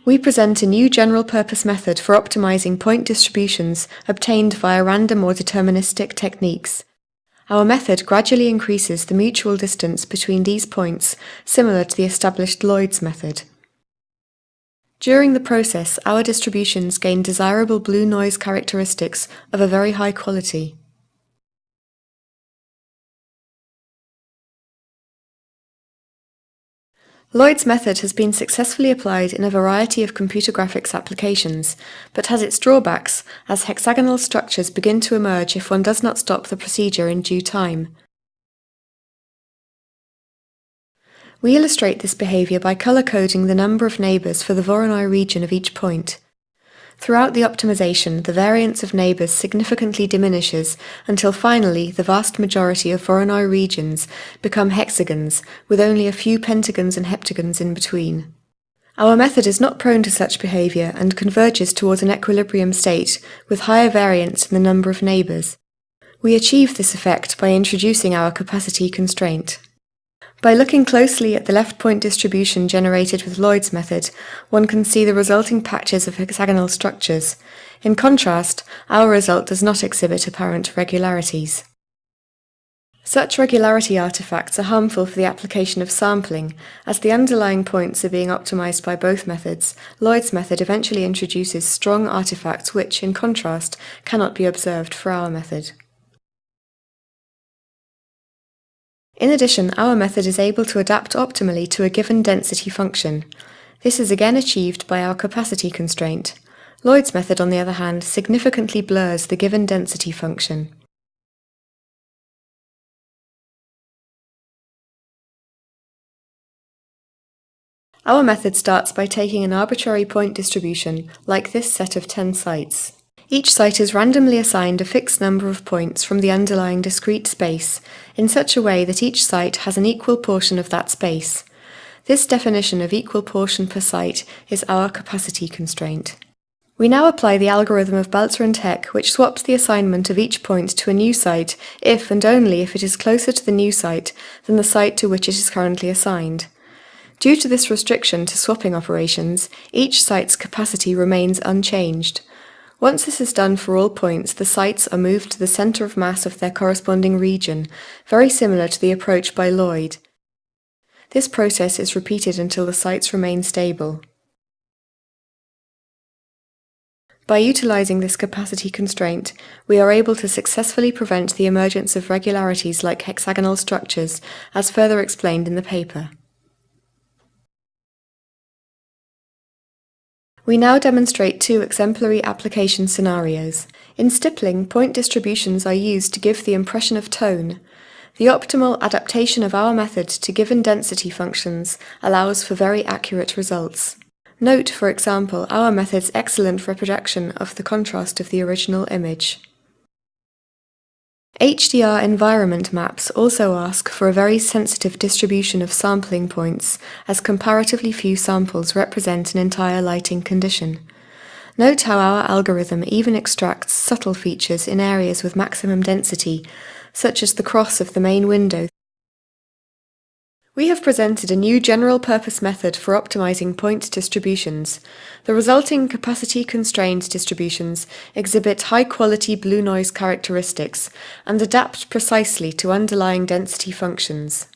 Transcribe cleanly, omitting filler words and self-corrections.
We present a new general-purpose method for optimizing point distributions obtained via random or deterministic techniques. Our method gradually increases the mutual distance between these points, similar to the established Lloyd's method. During the process, our distributions gain desirable blue noise characteristics of a very high quality. Lloyd's method has been successfully applied in a variety of computer graphics applications, but has its drawbacks as hexagonal structures begin to emerge if one does not stop the procedure in due time. We illustrate this behavior by color-coding the number of neighbors for the Voronoi region of each point. Throughout the optimization, the variance of neighbors significantly diminishes until finally the vast majority of Voronoi regions become hexagons, with only a few pentagons and heptagons in between. Our method is not prone to such behavior and converges towards an equilibrium state with higher variance in the number of neighbors. We achieve this effect by introducing our capacity constraint. By looking closely at the left point distribution generated with Lloyd's method, one can see the resulting patches of hexagonal structures. In contrast, our result does not exhibit apparent regularities. Such regularity artifacts are harmful for the application of sampling. As the underlying points are being optimized by both methods, Lloyd's method eventually introduces strong artifacts which, in contrast, cannot be observed for our method. In addition, our method is able to adapt optimally to a given density function. This is again achieved by our capacity constraint. Lloyd's method, on the other hand, significantly blurs the given density function. Our method starts by taking an arbitrary point distribution, like this set of 10 sites. Each site is randomly assigned a fixed number of points from the underlying discrete space, in such a way that each site has an equal portion of that space. This definition of equal portion per site is our capacity constraint. We now apply the algorithm of Balzer and Heck, which swaps the assignment of each point to a new site if and only if it is closer to the new site than the site to which it is currently assigned. Due to this restriction to swapping operations, each site's capacity remains unchanged. Once this is done for all points, the sites are moved to the center of mass of their corresponding region, very similar to the approach by Lloyd. This process is repeated until the sites remain stable. By utilizing this capacity constraint, we are able to successfully prevent the emergence of regularities like hexagonal structures, as further explained in the paper. We now demonstrate two exemplary application scenarios. In stippling, point distributions are used to give the impression of tone. The optimal adaptation of our method to given density functions allows for very accurate results. Note, for example, our method's excellent reproduction of the contrast of the original image. HDR environment maps also ask for a very sensitive distribution of sampling points, as comparatively few samples represent an entire lighting condition. Note how our algorithm even extracts subtle features in areas with maximum density, such as the cross of the main window. We have presented a new general-purpose method for optimizing point distributions. The resulting capacity-constrained distributions exhibit high-quality blue noise characteristics and adapt precisely to underlying density functions.